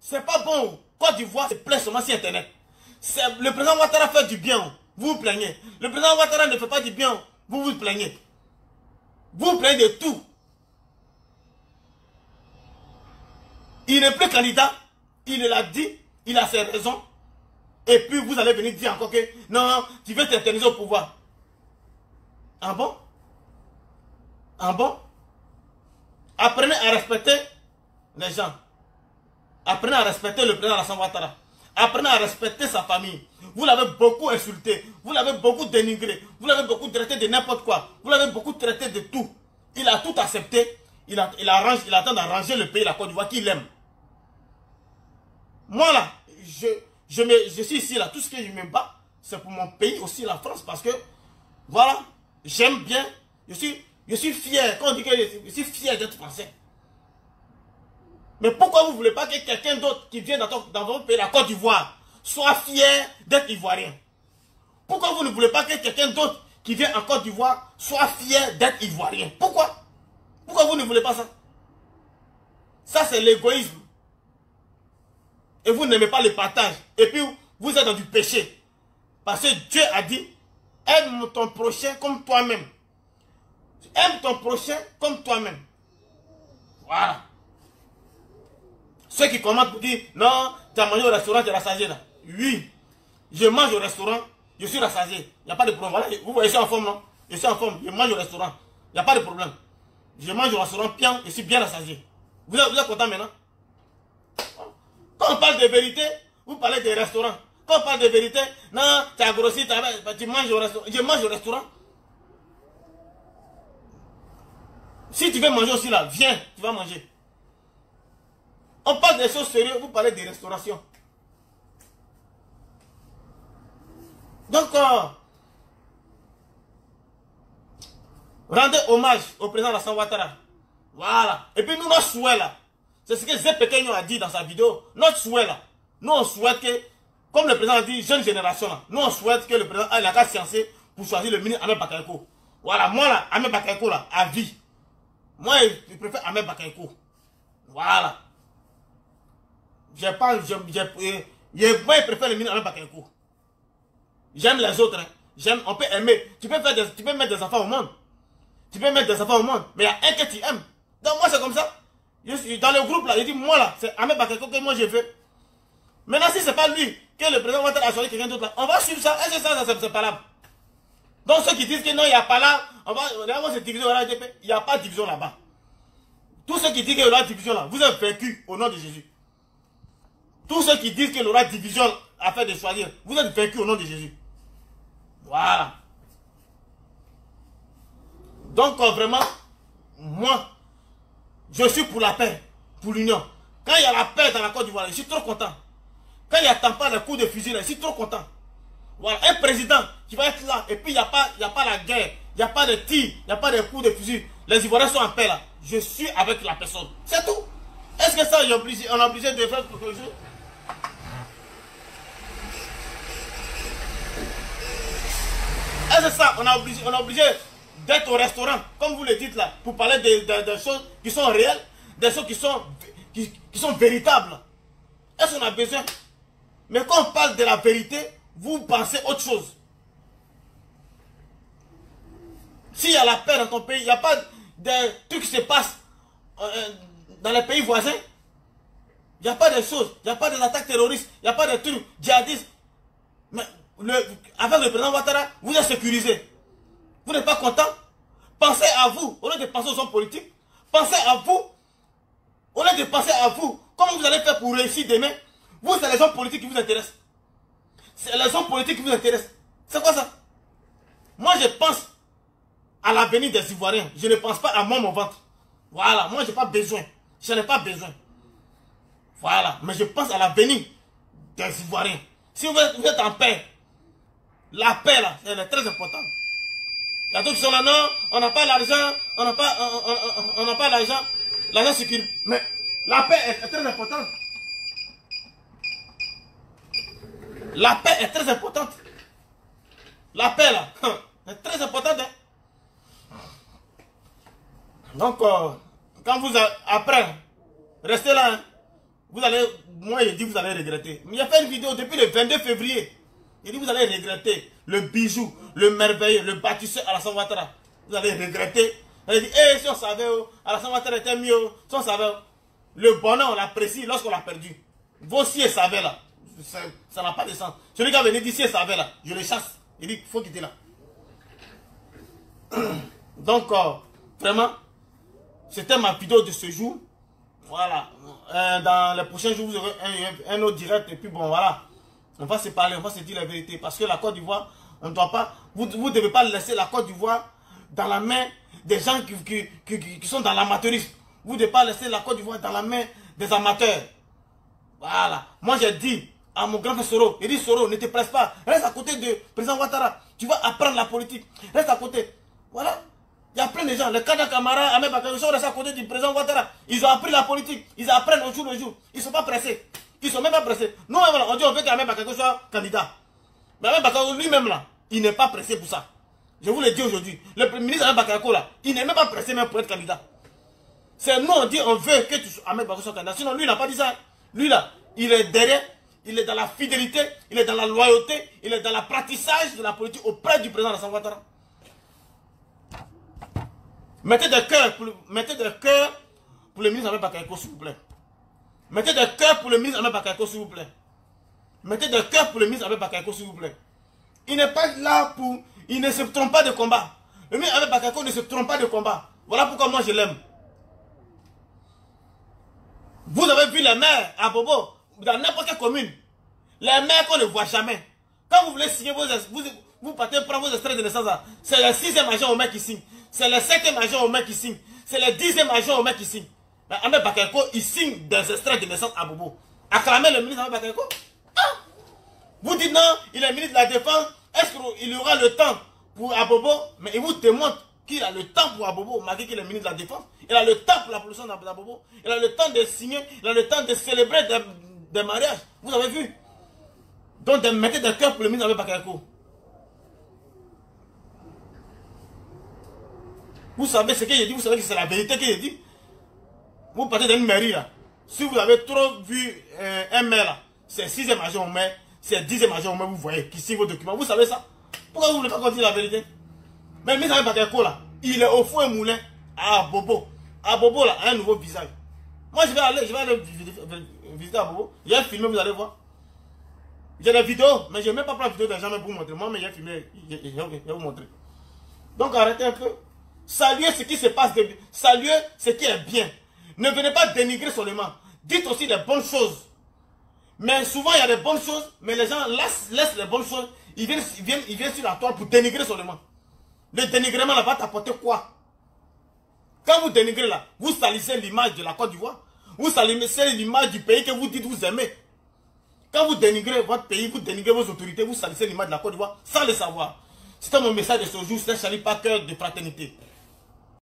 C'est pas bon. Côte d'Ivoire se plaît seulement sur Internet. Le président Ouattara fait du bien. Vous vous plaignez. Le président Ouattara ne fait pas du bien. Vous vous plaignez. Vous vous plaignez de tout. Il n'est plus candidat. Il l'a dit. Il a ses raisons. Et puis vous allez venir dire encore que non, tu veux t'éterniser au pouvoir. Ah bon? Ah bon? Apprenez à respecter les gens. Apprenez à respecter le président Alassane Ouattara. Apprenez à respecter sa famille. Vous l'avez beaucoup insulté. Vous l'avez beaucoup dénigré. Vous l'avez beaucoup traité de n'importe quoi. Vous l'avez beaucoup traité de tout. Il a tout accepté. Il attend d'arranger le pays, la Côte d'Ivoire, qu'il aime. Moi là, je suis ici là. Tout ce que je me bats, c'est pour mon pays aussi, la France. Parce que, voilà, j'aime bien. Je suis fier. Quand on dit que je suis fier d'être français. Mais pourquoi vous ne voulez pas que quelqu'un d'autre qui vient dans votre pays, la Côte d'Ivoire, soit fier d'être ivoirien? Pourquoi vous ne voulez pas que quelqu'un d'autre qui vient en Côte d'Ivoire soit fier d'être ivoirien? Pourquoi? Pourquoi vous ne voulez pas ça? Ça, c'est l'égoïsme. Et vous n'aimez pas le partage. Et puis, vous êtes dans du péché. Parce que Dieu a dit, aime ton prochain comme toi-même. Aime ton prochain comme toi-même. Voilà. Ceux qui commentent pour dire, non, tu as mangé au restaurant, tu es rassasié là. Oui, je mange au restaurant, je suis rassasié. Il n'y a pas de problème. Voilà, vous voyez, je suis en forme, non? Je suis en forme, je mange au restaurant. Il n'y a pas de problème. Je mange au restaurant bien, je suis bien rassasié. Vous êtes content maintenant? Quand on parle de vérité, vous parlez des restaurants. Quand on parle de vérité, non, tu as grossi, tu manges au restaurant. Je mange au restaurant. Si tu veux manger aussi là, viens, tu vas manger. On parle des choses sérieuses, vous parlez des restaurations. Donc, rendez hommage au président Alassane Ouattara. Voilà. Et puis nous, notre souhait là, c'est ce que Zé Pequeno a dit dans sa vidéo. Notre souhait là, nous on souhaite que, comme le président a dit, jeune génération là, nous on souhaite que le président ait la carte sciencée pour choisir le ministre Ahmed Bakayoko. Voilà, moi là, Ahmed Bakayoko là, à vie. Moi, je préfère Ahmed Bakayoko. Voilà. Moi, je préfère le ministre Ahmed Bakayoko. J'aime les autres. Hein. On peut aimer. Tu peux mettre des enfants au monde. Tu peux mettre des enfants au monde. Mais il y a un que tu aimes. Donc moi, c'est comme ça. Je suis dans le groupe là. Je dis, moi là, c'est Ahmed Bakayoko que moi je veux. Maintenant, si c'est pas lui que le président Ouattara a choisi quelqu'un d'autre là, on va suivre ça. Est-ce que ça c'est pas là? Donc ceux qui disent que non, il n'y a pas là, on va se diviser au RDP. Il n'y a pas de division là-bas. Tous ceux qui disent qu'il y aura division là, vous êtes vaincus au nom de Jésus. Tous ceux qui disent qu'il y aura division afin de choisir, vous êtes vaincus au nom de Jésus. Voilà. Donc vraiment, moi, je suis pour la paix, pour l'union. Quand il y a la paix dans la Côte d'Ivoire, je suis trop content. Quand il n'y a pas de coups de fusil, je suis trop content. Voilà, un président qui va être là, et puis il n'y a pas la guerre, il n'y a pas de tir, il n'y a pas de coups de fusil. Les Ivoiriens sont en paix là. Je suis avec la personne. C'est tout. Est-ce que ça, on est obligé de faire quelque chose? Est-ce que ça, on est obligé d'être au restaurant, comme vous le dites là, pour parler des choses qui sont réelles, des choses qui sont véritables? Est-ce qu'on a besoin? Mais quand on parle de la vérité, vous pensez autre chose. S'il y a la paix dans ton pays, il n'y a pas de trucs qui se passent dans les pays voisins. Il n'y a pas de choses, il n'y a pas d'attaques terroristes, il n'y a pas de trucs djihadistes. Mais avec le président Ouattara, vous êtes sécurisé. Vous n'êtes pas content? Pensez à vous, au lieu de penser aux hommes politiques. Pensez à vous, au lieu de penser à vous. Comment vous allez faire pour réussir demain? Vous, c'est les hommes politiques qui vous intéressent. C'est les hommes politiques qui vous intéressent. C'est quoi ça? Moi, je pense à l'avenir des Ivoiriens. Je ne pense pas à moi, mon ventre. Voilà, moi, je n'ai pas besoin. Je n'en ai pas besoin. Voilà, mais je pense à l'avenir des Ivoiriens. Si vous êtes en paix, la paix, là, elle est très importante. Il y a d'autres qui sont là, non, on n'a pas l'argent, on n'a pas l'argent. L'argent circule. Mais la paix est très importante. La paix est très importante. La paix, là, est très importante. Hein? Donc, quand vous, après, restez là, hein. vous allez, moi je dis vous allez regretter. Mais il a fait une vidéo depuis le 22 février. Il dit vous allez regretter le bijou, le merveilleux, le bâtisseur Alassane Ouattara. Vous allez regretter. Il dit, eh, si on savait, Alassane Ouattara était mieux, si on savait, le bonheur on l'apprécie lorsqu'on l'a perdu. Vos si et savez là, ça n'a pas de sens. Celui qui a venu d'ici et savait là, je le chasse. Il dit, il faut quitter là. Donc, vraiment, c'était ma vidéo de ce jour. Voilà. Dans les prochains jours, vous aurez un autre direct. Et puis bon, voilà. On va se parler, on va se dire la vérité. Parce que la Côte d'Ivoire, on ne doit pas... Vous ne devez pas laisser la Côte d'Ivoire dans la main des gens qui sont dans l'amateurisme. Vous ne devez pas laisser la Côte d'Ivoire dans la main des amateurs. Voilà. Moi, j'ai dit à mon grand frère Soro, il dit Soro, ne te presse pas. Reste à côté du président Ouattara. Tu vas apprendre la politique. Reste à côté. Voilà. Il y a plein de gens. Les Kada Kamara, Ahmed Bakayoko sont restés à côté du président Ouattara. Ils ont appris la politique. Ils apprennent au jour le jour. Ils ne sont pas pressés. Ils ne sont même pas pressés. Nous, on dit on veut qu'Ahmed Bakayoko soit candidat. Mais Ahmed Bakayoko lui-même là, il n'est pas pressé pour ça. Je vous le dis aujourd'hui. Le ministre Ahmed Bakayoko là, il n'est même pas pressé même pour être candidat. C'est nous on dit on veut que Ahmed Bakayoko soit candidat. Sinon lui il n'a pas dit ça. Lui là, il est derrière. Il est dans la fidélité. Il est dans la loyauté. Il est dans l'apprentissage de la politique auprès du président Alassane Ouattara. Mettez des cœurs pour le ministre Ahmed Bakayoko, s'il vous plaît. Mettez des cœurs pour le ministre Ahmed Bakayoko, s'il vous plaît. Mettez des cœurs pour le ministre Ahmed Bakayoko, s'il vous plaît. Il n'est pas là pour... Il ne se trompe pas de combat. Le ministre Ahmed Bakayoko ne se trompe pas de combat. Voilà pourquoi moi je l'aime. Vous avez vu les maires à Bobo, dans n'importe quelle commune. Les maires qu'on ne voit jamais. Quand vous voulez signer vous partez prendre vos extraits de naissance, c'est le 6e agent au maire qui signe. C'est le 7e agent au maire qui signe. C'est le 10e agent au maire qui signe. Mais Ahmed Bakayoko, il signe des extraits de naissance à Bobo. Acclamez le ministre Ahmed Bakayoko. Ah! Vous dites non, il est ministre de la Défense. Est-ce qu'il aura le temps pour Abobo? Mais il vous démontre qu'il a le temps pour Abobo, malgré qu'il est ministre de la Défense. Il a le temps pour la pollution d'Abobo. Il a le temps de signer. Il a le temps de célébrer des mariages. Vous avez vu? Donc, mettez des cœurs pour le ministre Ahmed Bakayoko. Vous savez ce que j'ai dit, vous savez que c'est la vérité que j'ai dit. Vous partez d'une mairie là. Si vous avez trop vu un maire là, c'est 6e agent au maire, c'est 10e agent au maire, vous voyez, qui signe vos documents. Vous savez ça? Pourquoi vous ne voulez pas dire la vérité? Mais le ministre Ahmed Bakayoko là, il est au fond et moulin à Bobo. À Bobo là, a un nouveau visage. Moi je vais aller visiter à Bobo. J'ai filmé, vous allez voir. J'ai des vidéos, mais je n'ai même pas pris la vidéo des gens pour vous montrer. Moi, mais j'ai filmé, je vais vous montrer. Donc arrêtez un peu. Saluez ce qui se passe, saluez ce qui est bien. Ne venez pas dénigrer seulement. Dites aussi les bonnes choses. Mais souvent il y a des bonnes choses, mais les gens laissent les bonnes choses. Ils viennent sur la toile pour dénigrer seulement. Le dénigrement là va t'apporter quoi? Quand vous dénigrez là, vous salissez l'image de la Côte d'Ivoire. Vous salissez l'image du pays que vous dites vous aimez. Quand vous dénigrez votre pays, vous dénigrez vos autorités, vous salissez l'image de la Côte d'Ivoire sans le savoir. C'était mon message de ce jour, c'est un chalut pas cœur de fraternité.